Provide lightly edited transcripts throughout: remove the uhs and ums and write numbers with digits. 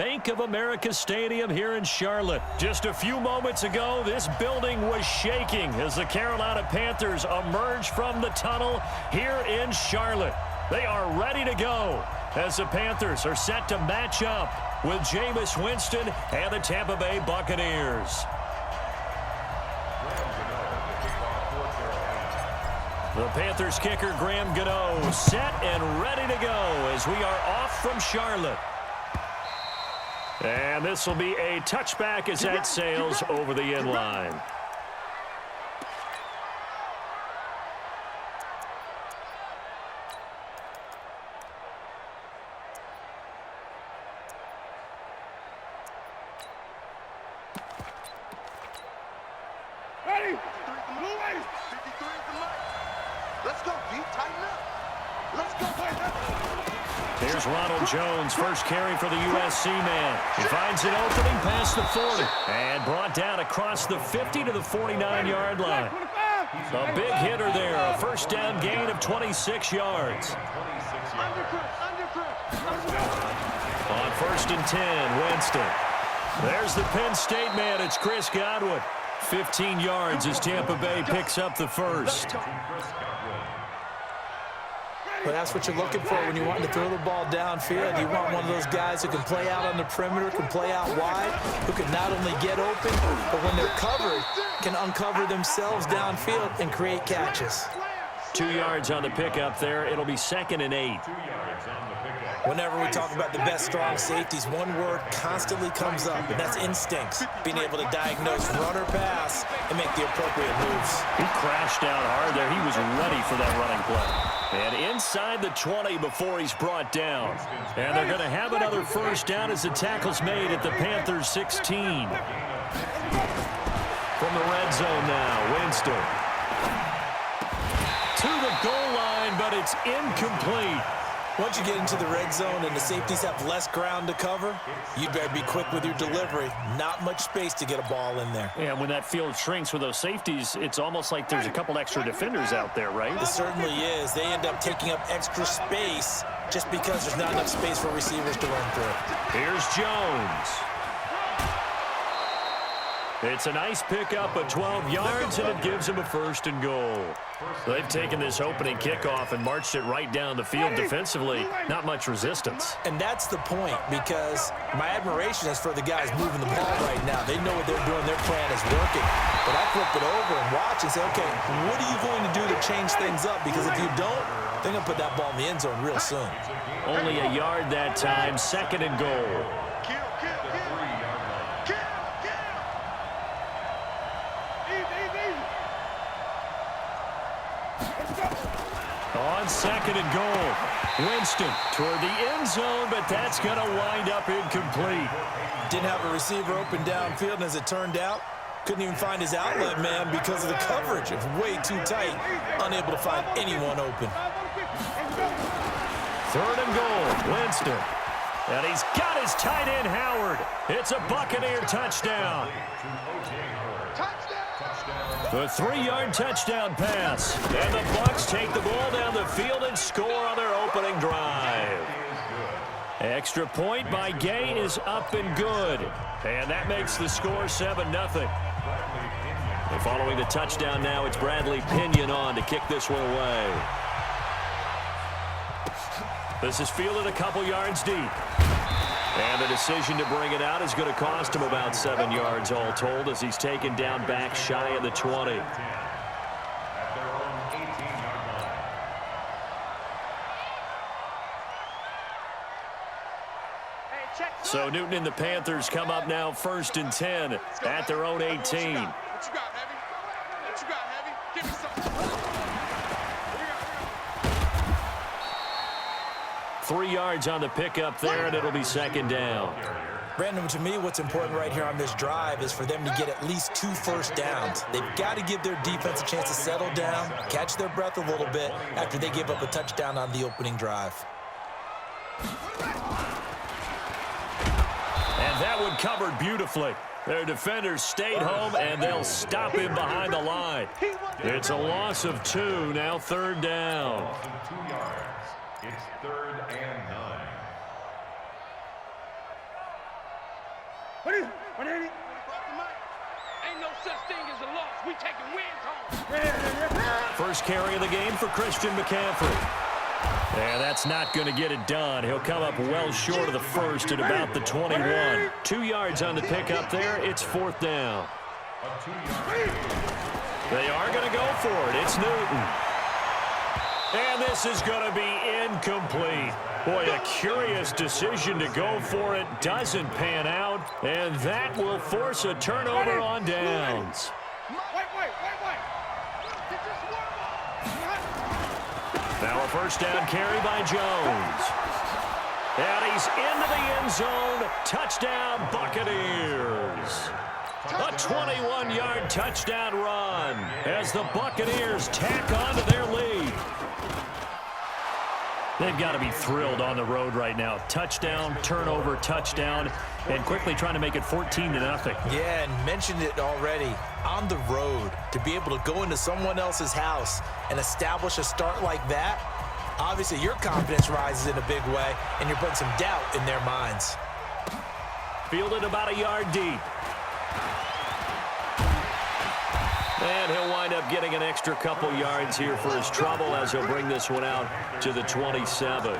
Bank of America Stadium here in Charlotte. Just a few moments ago, this building was shaking as the Carolina Panthers emerge from the tunnel here in Charlotte. They are ready to go as the Panthers are set to match up with Jameis Winston and the Tampa Bay Buccaneers. The Panthers kicker, Graham Gano, set and ready to go as we are off from Charlotte. And this will be a touchback as that sails over the end line. Ready? Let's go, D. Tighten up. Let's go, Here's Ronald Jones, first carry for the USC man. He finds an opening past the 40 and brought down across the 50 to the 49-yard line. A big hitter there, a first down gain of 26 yards. On 1st and 10, Winston. There's the Penn State man, it's Chris Godwin. 15 yards as Tampa Bay picks up the first. But that's what you're looking for when you want to throw the ball downfield. You want one of those guys who can play out on the perimeter, can play out wide, who can not only get open, but when they're covered, can uncover themselves downfield and create catches. 2 yards on the pickup there. It'll be 2nd and 8. Whenever we talk about the best strong safeties, one word constantly comes up, and that's instincts. Being able to diagnose run or pass and make the appropriate moves. He crashed out hard there. He was ready for that running play. And inside the 20 before he's brought down. And they're going to have another first down as the tackle's made at the Panthers 16. From the red zone now, Winston. To the goal line, but it's incomplete. Once you get into the red zone and the safeties have less ground to cover, you'd better be quick with your delivery. Not much space to get a ball in there. Yeah, when that field shrinks with those safeties, it's almost like there's a couple extra defenders out there, right? It certainly is. They end up taking up extra space just because there's not enough space for receivers to run through. Here's Jones. It's a nice pickup of 12 yards, and it gives him a 1st and goal. They've taken this opening kickoff and marched it right down the field defensively. Not much resistance. And that's the point, because my admiration is for the guys moving the ball right now. They know what they're doing. Their plan is working. But I flip it over and watch and say, okay, what are you going to do to change things up? Because if you don't, they're going to put that ball in the end zone real soon. Only a yard that time, 2nd and goal. On 2nd and goal, Winston toward the end zone, but that's going to wind up incomplete. Didn't have a receiver open downfield, and as it turned out, couldn't even find his outlet man because of the coverage. It was way too tight, unable to find anyone open. 3rd and goal, Winston. And he's got his tight end, Howard. It's a Buccaneer touchdown. The 3-yard touchdown pass. And the Bucs take the ball down the field and score on their opening drive. Extra point by Gay is up and good. And that makes the score 7-0. And following the touchdown now, it's Bradley Pinion on to kick this one away. This is fielded a couple yards deep. And the decision to bring it out is going to cost him about 7 yards all told as he's taken down back shy of the 20. So Newton and the Panthers come up now 1st and 10 at their own 18. What you got, Heavy? What you got, Heavy? Give me something. 3 yards on the pickup there, and it'll be 2nd down. Brandon, to me, what's important right here on this drive is for them to get at least 2 first downs. They've got to give their defense a chance to settle down, catch their breath a little bit after they give up a touchdown on the opening drive. And that one covered beautifully. Their defenders stayed home, and they'll stop him behind the line. It's a loss of 2, now 3rd down. 2 yards. It's 3rd and 9. Ain't no such thing as a loss. We taking wins home. First carry of the game for Christian McCaffrey. And that's not going to get it done. He'll come up well short of the first at about the 21. 2 yards on the pickup there. It's 4th down. They are going to go for it. It's Newton. And this is going to be incomplete. Boy, a curious decision to go for it. Doesn't pan out. And that will force a turnover on downs. Now a first down carry by Jones. And he's into the end zone. Touchdown, Buccaneers. A 21-yard touchdown run as the Buccaneers tack on to their lead. They've got to be thrilled on the road right now. Touchdown, turnover, touchdown, and quickly trying to make it 14-0. Yeah, and mentioned it already. On the road, to be able to go into someone else's house and establish a start like that, obviously your confidence rises in a big way, and you're putting some doubt in their minds. Fielded about a yard deep. And he'll wind up getting an extra couple yards here for his trouble as he'll bring this one out to the 27.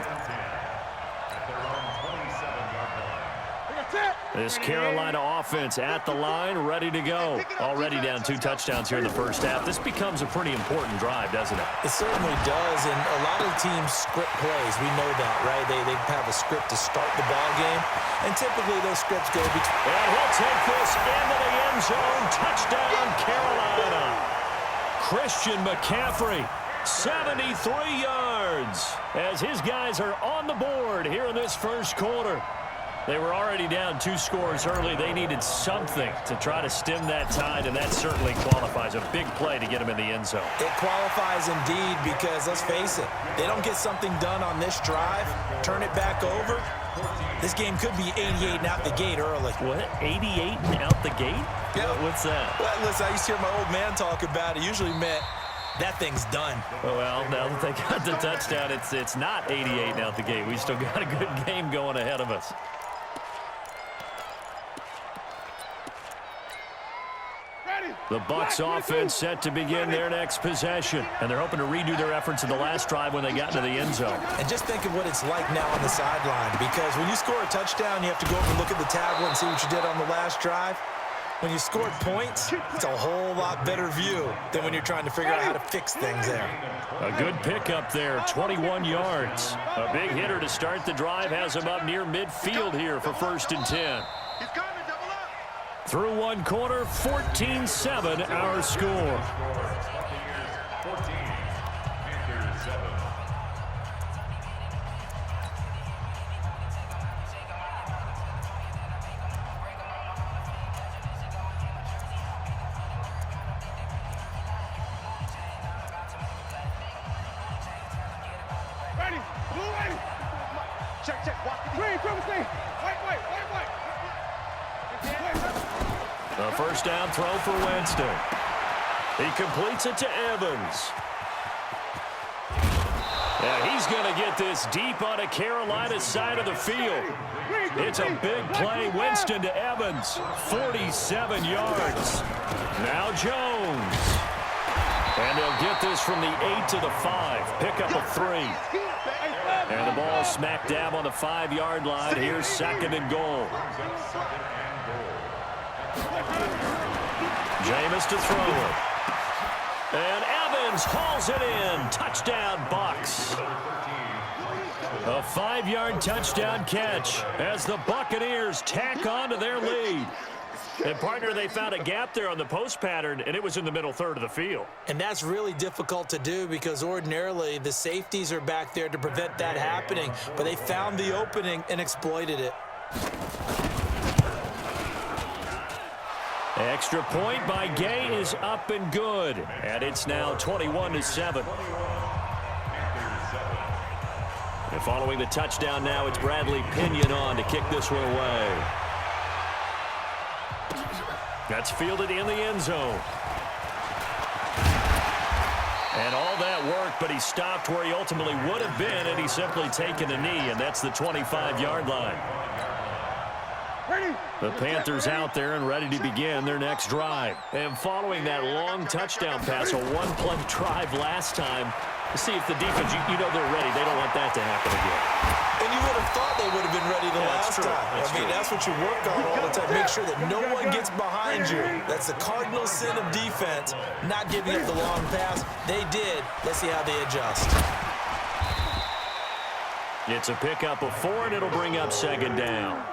This Carolina offense at the line, ready to go. Already down 2 touchdowns here in the first half. This becomes a pretty important drive, doesn't it? It certainly does, and a lot of teams script plays. We know that, right? They have a script to start the ball game, and typically those scripts go between. And he'll take this into the end zone. Touchdown, Carolina. Christian McCaffrey, 73 yards, as his guys are on the board here in this first quarter. They were already down 2 scores early. They needed something to try to stem that tide, and that certainly qualifies. A big play to get them in the end zone. It qualifies indeed because, let's face it, they don't get something done on this drive, turn it back over, this game could be 88 and out the gate early. What? 88 and out the gate? Yeah. What's that? Well, listen, I used to hear my old man talk about it. Usually meant that thing's done. Well, now that they got the touchdown, it's not 88 and out the gate. We still got a good game going ahead of us. The Bucs offense set to begin their next possession, and they're hoping to redo their efforts in the last drive when they got into the end zone. And just think of what it's like now on the sideline, because when you score a touchdown, you have to go over and look at the tablet and see what you did on the last drive. When you scored points, it's a whole lot better view than when you're trying to figure out how to fix things there. A good pickup there, 21 yards. A big hitter to start the drive has him up near midfield here for 1st and 10. Through 1 quarter, 14-7 our score. Check. A first down throw for Winston. He completes it to Evans. Yeah, he's going to get this deep on a Carolina side of the field. It's a big play. Winston to Evans. 47 yards. Now Jones. And they'll get this from the 8 to the 5. Pick up a 3. And the ball smack dab on the 5-yard line. Here's 2nd and goal. Jameis to throw it. And Evans hauls it in. Touchdown, Bucs. A 5-yard touchdown catch as the Buccaneers tack on to their lead. And, partner, they found a gap there on the post pattern, and it was in the middle third of the field. And that's really difficult to do because ordinarily the safeties are back there to prevent that happening. But they found the opening and exploited it. Extra point by Gay is up and good. And it's now 21-7. And following the touchdown now, it's Bradley Pinion on to kick this one away. That's fielded in the end zone. And all that work, but he stopped where he ultimately would have been, and he's simply taken a knee, and that's the 25-yard line. The Panthers out there and ready to begin their next drive. And following that long touchdown pass, a one-play drive last time, to see if the defense, you know they're ready. They don't want that to happen again. And you would have thought they would have been ready the last time. That's what you work on all the time. Make sure that no one gets behind you. That's the cardinal sin of defense, not giving up the long pass. They did. Let's see how they adjust. It's a pickup of 4, and it'll bring up second down.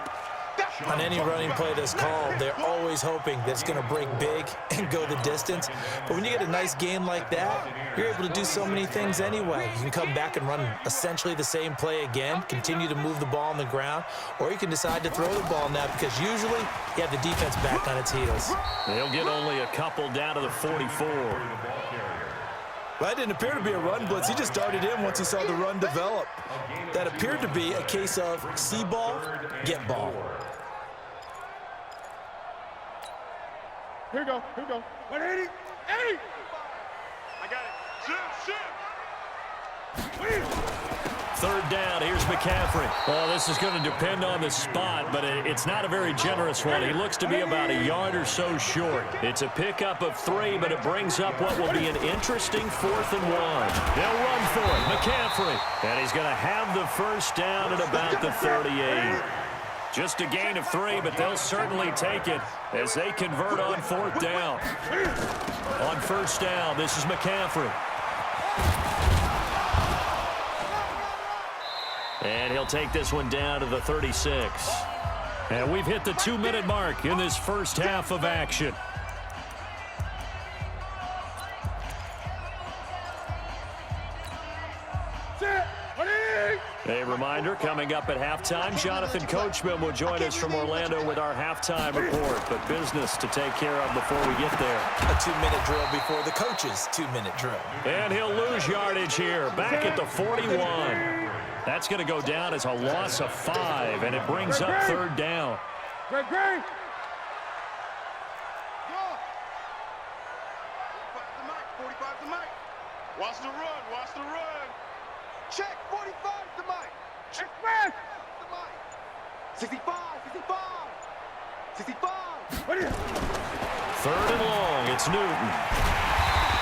On any running play that's called, they're always hoping that it's going to break big and go the distance. But when you get a nice game like that, you're able to do so many things anyway. You can come back and run essentially the same play again, continue to move the ball on the ground, or you can decide to throw the ball now because usually you have the defense back on its heels. They'll get only a couple down to the 44. That didn't appear to be a run blitz. He just darted in once he saw the run develop. That appeared to be a case of see ball, get ball. Here we go. 180. 80. I got it. Shoot. Third down, here's McCaffrey. Well, this is going to depend on the spot, but it's not a very generous one. He looks to be about a yard or so short. It's a pickup of 3, but it brings up what will be an interesting 4th and 1. They'll run for it, McCaffrey. And he's going to have the first down at about the 38. Just a gain of 3, but they'll certainly take it as they convert on 4th down. On 1st down, this is McCaffrey. And he'll take this one down to the 36. And we've hit the 2-minute mark in this first half of action. A reminder, coming up at halftime, Jonathan Coachman will join us from Orlando with our halftime report. But business to take care of before we get there. A 2-minute drill before the coach's 2-minute drill. And he'll lose yardage here, back at the 41. That's going to go down as a loss of 5, and it brings up 3rd down. Great. 45 to Mike. Watch the run. Check, 45 to Mike. Check, man. 65. 3rd and long, it's Newton.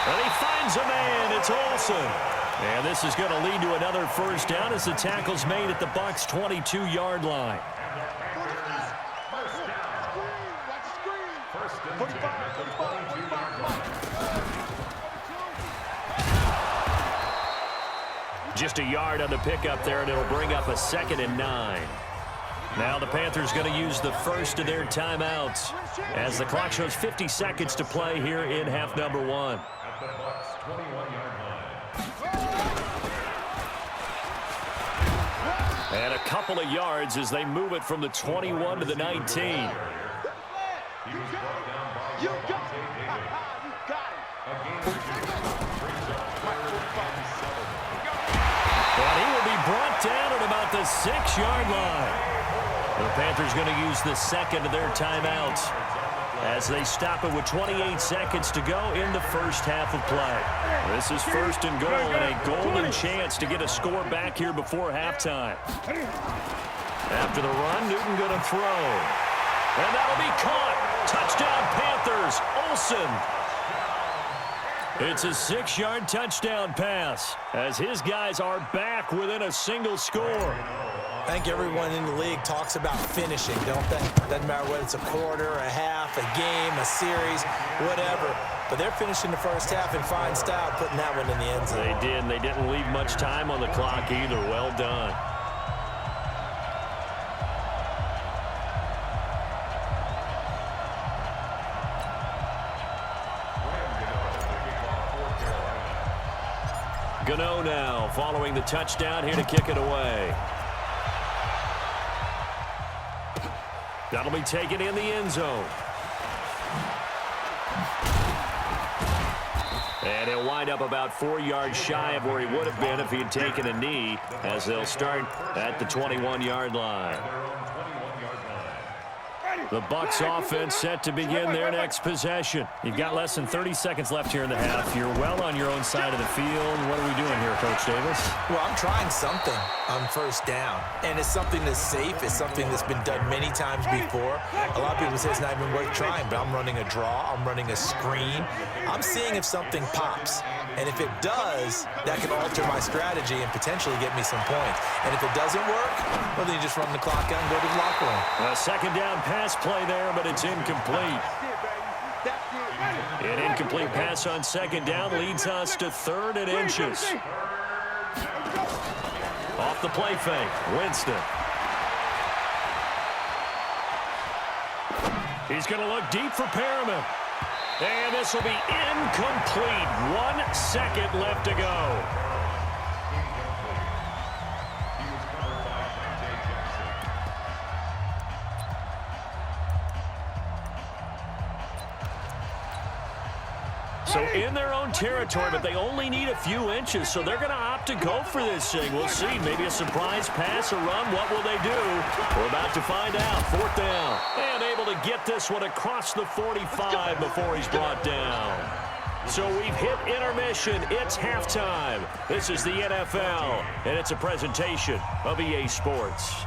And he finds a man, it's Olsen. And this is going to lead to another first down as the tackle's made at the Bucs' 22-yard line. Just a yard on the pickup there, and it'll bring up a 2nd and 9. Now the Panthers going to use the first of their timeouts as the clock shows 50 seconds to play here in half number 1. And a couple of yards as they move it from the 21 to the 19. You got it. And he will be brought down at about the 6-yard line. The Panthers going to use the second of their timeouts as they stop it with 28 seconds to go in the first half of play. This is 1st and goal and a golden chance to get a score back here before halftime. After the run, Newton going to throw. And that'll be caught. Touchdown Panthers. Olsen. It's a 6-yard touchdown pass as his guys are back within a single score. I think everyone in the league talks about finishing, don't they? Doesn't matter whether it's a quarter, a half, a game, a series, whatever. But they're finishing the first half in fine style, putting that one in the end zone. They did, and they didn't leave much time on the clock either. Well done. Gano now following the touchdown here to kick it away. That'll be taken in the end zone. And he'll wind up about 4 yards shy of where he would have been if he had taken a knee, as they'll start at the 21-yard line. The Bucs offense set to begin their next possession. You've got less than 30 seconds left here in the half. You're well on your own side of the field. What are we doing here, Coach Davis? Well, I'm trying something on first down, and it's something that's safe. It's something that's been done many times before. A lot of people say it's not even worth trying, but I'm running a draw. I'm running a screen. I'm seeing if something pops, and if it does, that can alter my strategy and potentially get me some points. And if it doesn't work, well, then you just run the clock out and go to the locker room. A second down pass play there, but it's incomplete. An incomplete pass on second down leads us to 3rd and inches. Off the play fake, Winston. He's going to look deep for Perriman. And this will be incomplete. 1 second left to go. So in their own territory, but they only need a few inches, so they're going to opt to go for this thing. We'll see. Maybe a surprise pass, a run. What will they do? We're about to find out. 4th down. And able to get this one across the 45 before he's brought down. So we've hit intermission. It's halftime. This is the NFL, and it's a presentation of EA Sports.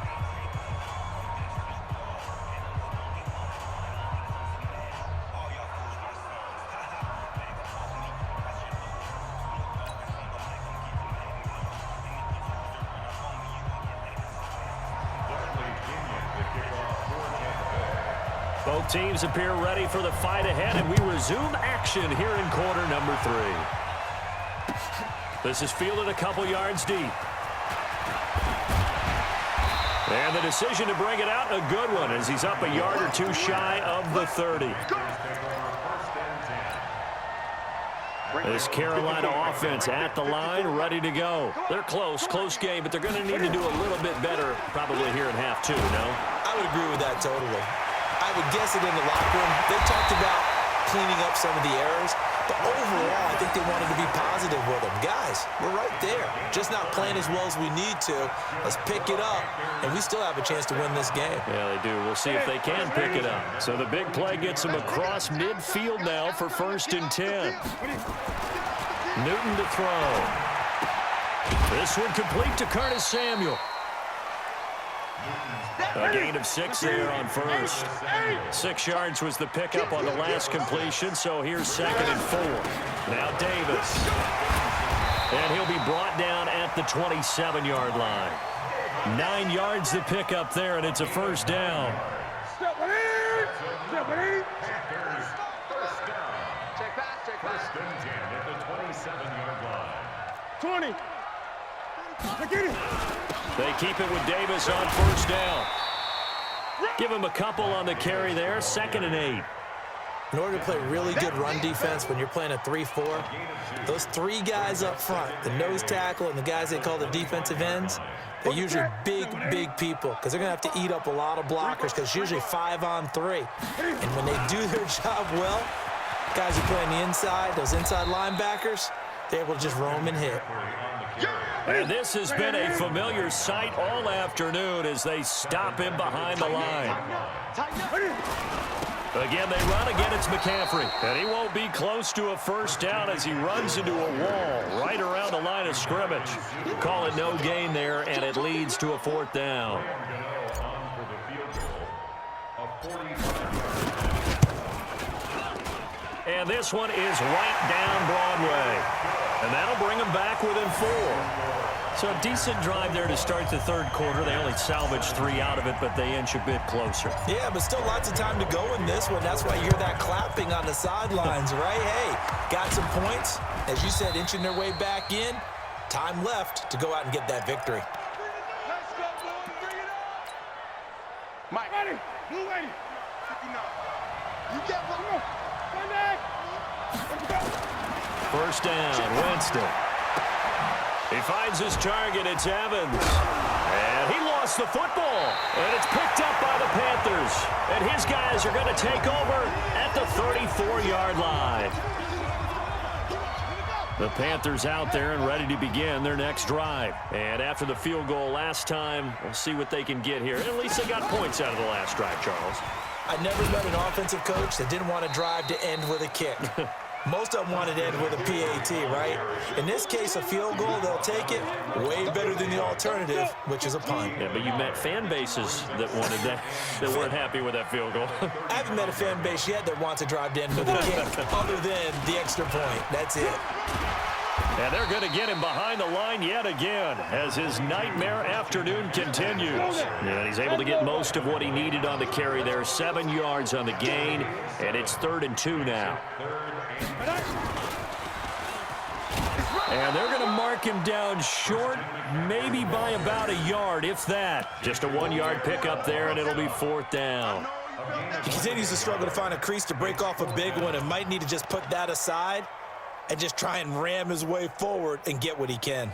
Both teams appear ready for the fight ahead, and we resume action here in quarter number 3. This is fielded a couple yards deep. And the decision to bring it out, a good one, as he's up a yard or two shy of the 30. This Carolina offense at the line, ready to go. They're close game, but they're going to need to do a little bit better probably here in half 2, no? I would agree with that totally. I would guess it in the locker room. They talked about cleaning up some of the errors, but overall, I think they wanted to be positive with them. Guys, we're right there. Just not playing as well as we need to. Let's pick it up, and we still have a chance to win this game. Yeah, they do. We'll see if they can pick it up. So the big play gets them across midfield now for 1st and 10. Newton to throw. This one complete to Curtis Samuel. A gain of 6 there on first. 6 yards was the pickup on the last completion, so here's 2nd and 4. Now Davis. And he'll be brought down at the 27-yard line. 9 yards the pickup there, and it's a 1st down. Check pass, check pass. 1st and 10 at the 27-yard line. 20. Get it. They keep it with Davis on 1st down. Give him a couple on the carry there. 2nd and 8. In order to play really good run defense when you're playing a 3-4, those 3 guys up front, the nose tackle and the guys they call the defensive ends, they're usually big people because they're going to have to eat up a lot of blockers because it's usually 5-on-3. And when they do their job well, guys who play on the inside, those inside linebackers, they're able to just roam and hit. And this has been a familiar sight all afternoon as they stop him behind the line. Again, they run. Again, it's McCaffrey. And he won't be close to a 1st down as he runs into a wall right around the line of scrimmage. Call it no gain there, and it leads to a 4th down. And this one is right down Broadway. And that'll bring them back within 4. So a decent drive there to start the 3rd quarter. They only salvaged 3 out of it, but they inch a bit closer. Yeah, but still lots of time to go in this one. That's why you hear that clapping on the sidelines, right? Hey, got some points. As you said, inching their way back in. Time left to go out and get that victory. Let's go, boys. Bring it up. Mike. Ready. Blue lady. 59. You get one. Come back. Let's go. 1st down, Winston. He finds his target. It's Evans. And he lost the football. And it's picked up by the Panthers. And his guys are going to take over at the 34-yard line. The Panthers out there and ready to begin their next drive. And after the field goal last time, we'll see what they can get here. At least they got points out of the last drive, Charles. I never met an offensive coach that didn't want to drive to end with a kick. Most of them wanted to end with a PAT, right? In this case, a field goal, they'll take it way better than the alternative, which is a punt. Yeah, but you met fan bases that wanted that, that weren't happy with that field goal. I haven't met a fan base yet that wants to drive to end with a kick other than the extra point. That's it. And they're going to get him behind the line yet again as his nightmare afternoon continues. And he's able to get most of what he needed on the carry there. 7 yards on the gain, and it's 3rd and 2 now. And they're going to mark him down short, maybe by about a yard, if that. Just a 1-yard pickup there, and it'll be 4th down. He continues to struggle to find a crease to break off a big one and might need to just put that aside and just try and ram his way forward and get what he can.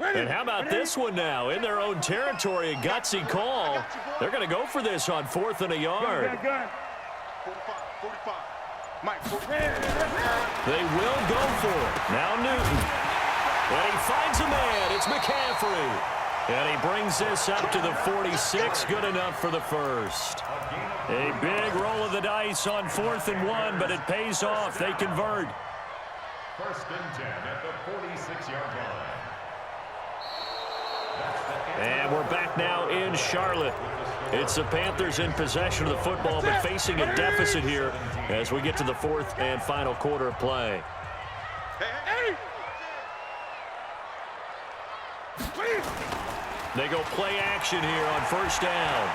And how about this one now? In their own territory, a gutsy call. They're going to go for this on 4th and a yard. 45. Mike, They will go for it. Now Newton. And he finds a man. It's McCaffrey. And he brings this up to the 46. Good enough for the first. A big roll of the dice on 4th and 1, but it pays off. They convert. 1st and 10 at the 46-yard line. And we're back now in Charlotte. It's the Panthers in possession of the football, but facing a deficit here as we get to the 4th and final quarter of play. They go play action here on 1st down.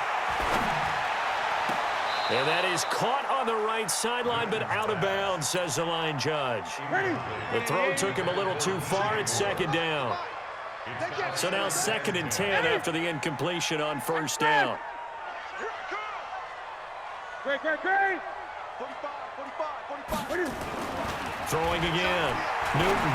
And that is caught on the right sideline, but out of bounds, says the line judge. The throw took him a little too far. It's 2nd down. So now 2nd and 10 after the incompletion on 1st down. Throwing again. Newton.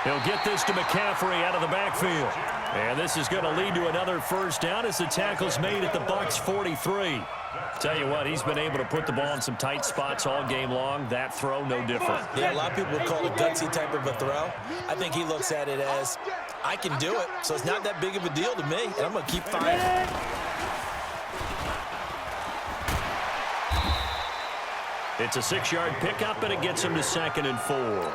He'll get this to McCaffrey out of the backfield. And this is going to lead to another 1st down as the tackle's made at the Bucs 43. Tell you what, he's been able to put the ball in some tight spots all game long. That throw, no different. Yeah, a lot of people would call it a gutsy type of a throw. I think he looks at it as, I can do it, so it's not that big of a deal to me, and I'm going to keep firing. It's a 6-yard pickup, and it gets him to 2nd and 4.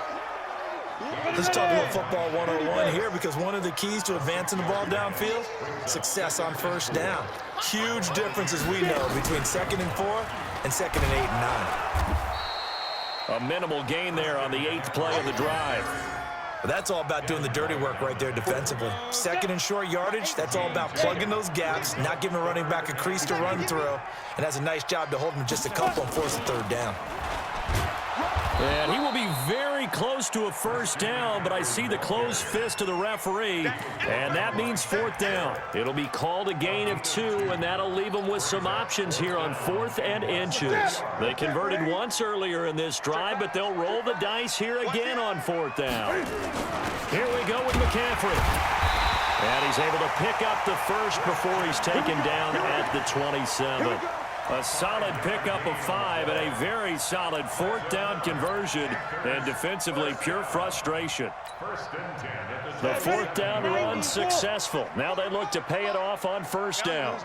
Let's talk about football 101 here, because one of the keys to advancing the ball downfield, success on 1st down. Huge difference, as we know, between 2nd and 4 and 2nd and 8 and 9. A minimal gain there on the 8th play of the drive. But that's all about doing the dirty work right there defensively. 2nd and short yardage, that's all about plugging those gaps, not giving a running back a crease to run through, and that's a nice job to hold him just a couple and force a 3rd down. And he will be very close to a 1st down, but I see the closed fist of the referee, and that means 4th down. It'll be called a gain of 2, and that'll leave them with some options here on 4th and inches. They converted once earlier in this drive, but they'll roll the dice here again on 4th down. Here we go with McCaffrey. And he's able to pick up the first before he's taken down at the 27. A solid pickup of 5 and a very solid 4th down conversion, and defensively pure frustration. 1st and 10 at The 4th down run successful. Now they look to pay it off on 1st down.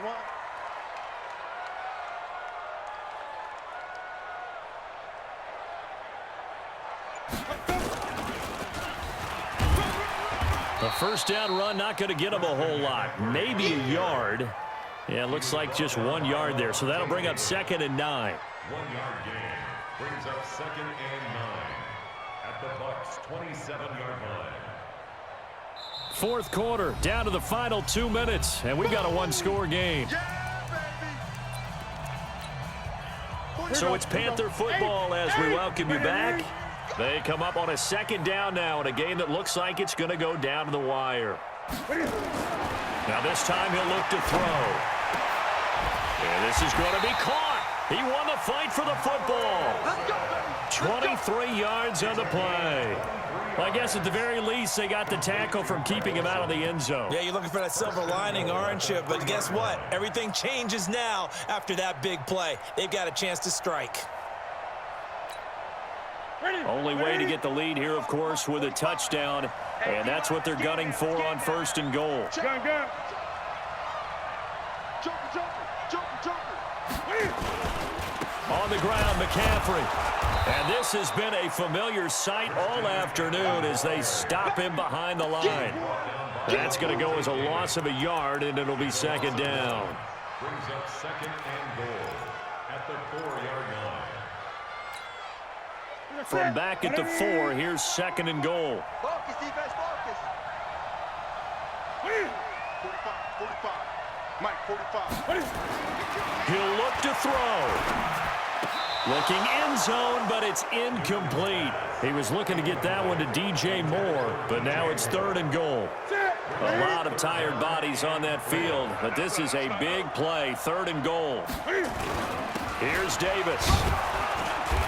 The 1st down run not going to get him a whole lot, maybe a yard. Yeah, it looks like just 1 yard there, so that'll bring up 2nd and 9. 1-yard gain brings up 2nd and 9 at the Bucs 27-yard line. 4th quarter, down to the final 2 minutes, and we've got a 1-score game. So it's Panther football as we welcome you back. They come up on a 2nd down now in a game that looks like it's going to go down to the wire. Now this time he'll look to throw. And this is going to be caught. He won the fight for the football. 23 yards on the play. Well, I guess at the very least, they got the tackle from keeping him out of the end zone. Yeah, you're looking for that silver lining, aren't you? But guess what? Everything changes now after that big play. They've got a chance to strike. Only way to get the lead here, of course, with a touchdown. And that's what they're gunning for on 1st and goal. Joker. On the ground, McCaffrey. And this has been a familiar sight all afternoon as they stop him behind the line. That's going to go as a loss of a yard, and it'll be 2nd down. Brings up 2nd and goal at the 4-yard line. From back at the 4, here's 2nd and goal. Focus, defense, focus. 45. Mike, 45. He'll look to throw. Looking end zone, but it's incomplete. He was looking to get that one to DJ Moore, but now it's 3rd and goal. A lot of tired bodies on that field, but this is a big play, 3rd and goal. Here's Davis.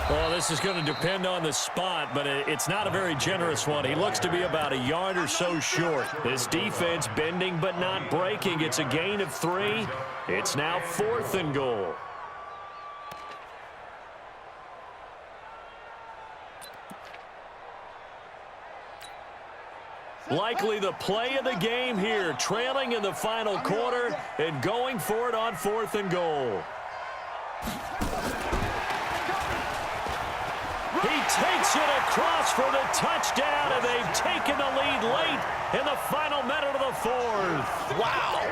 Well, this is going to depend on the spot, but it's not a very generous one. He looks to be about a yard or so short. This defense bending but not breaking. It's a gain of 3. It's now 4th and goal. Likely the play of the game here, trailing in the final quarter and going for it on 4th and goal. He takes it across for the touchdown, and they've taken the lead late in the final minute of the 4th. Wow.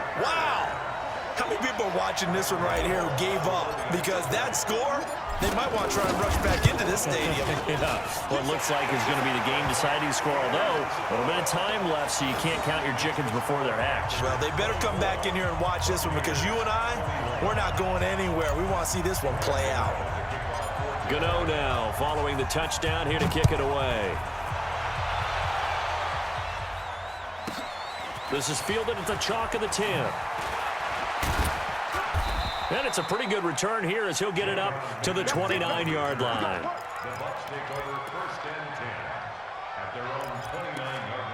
How many people are watching this one right here who gave up? Because that score, they might want to try and rush back into this stadium. Yeah, what looks like is going to be the game-deciding score, although a little bit of time left, so you can't count your chickens before they're hatched. Well, they better come back in here and watch this one, because you and I, we're not going anywhere. We want to see this one play out. Gano now following the touchdown here to kick it away. This is fielded at the chalk of the 10. And it's a pretty good return here as he'll get it up to the 29-yard line. The Bucs take over 1st and 10 at their own 29-yard line.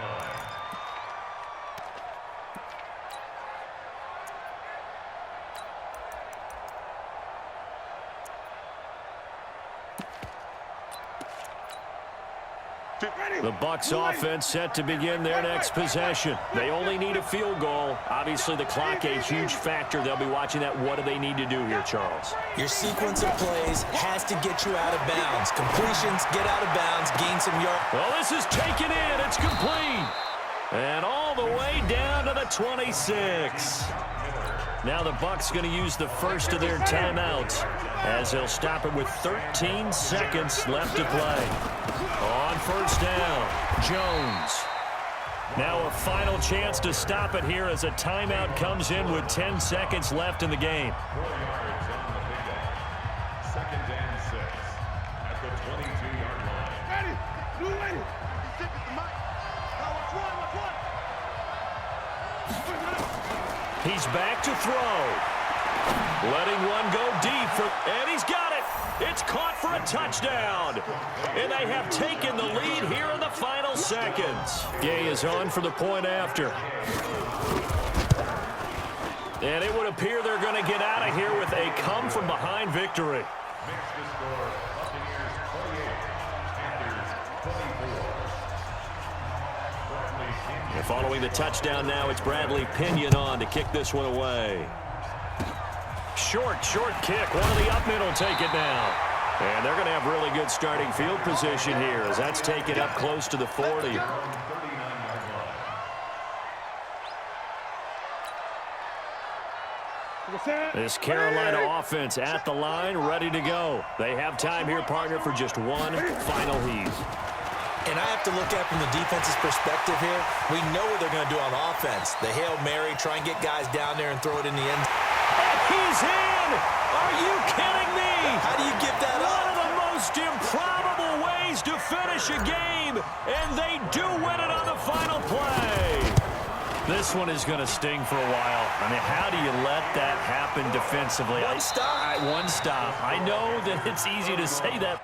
The Bucs offense set to begin their next possession. They only need a field goal. Obviously, the clock a huge factor. They'll be watching that. What do they need to do here, Charles? Your sequence of plays has to get you out of bounds. Completions, get out of bounds, gain some yards. Well, this is taken in. It's complete. And all the way down to the 26. Now the Bucs going to use the first of their timeouts as they'll stop it with 13 seconds left to play. On 1st down, Jones. Now a final chance to stop it here as a timeout comes in with 10 seconds left in the game. 4 yards on the pickup. 2nd and 6 at the 22-yard line. Ready. Blue lady. Stick it to Mike. Now watch one. He's back to throw. Letting one go deep, and he's got it. It's caught for a touchdown. And they have taken the lead here in the final seconds. Gay is on for the point after. And it would appear they're going to get out of here with a come-from-behind victory. Makes the score Buccaneers 28, Panthers 24. And following the touchdown now, it's Bradley Pinion on to kick this one away. Short kick. One of the up men will take it now. And they're going to have really good starting field position here as that's taken up close to the 40. This Carolina offense at the line, ready to go. They have time here, partner, for just one final heave. And I have to look at from the defense's perspective here. We know what they're going to do on offense. The Hail Mary, try and get guys down there and throw it in the end. And he's in! Are you kidding me? How do you give that up? One of the most improbable ways to finish a game, and they do win it on the final play. This one is going to sting for a while. I mean, how do you let that happen defensively? One stop. One stop. I know that it's easy to say that.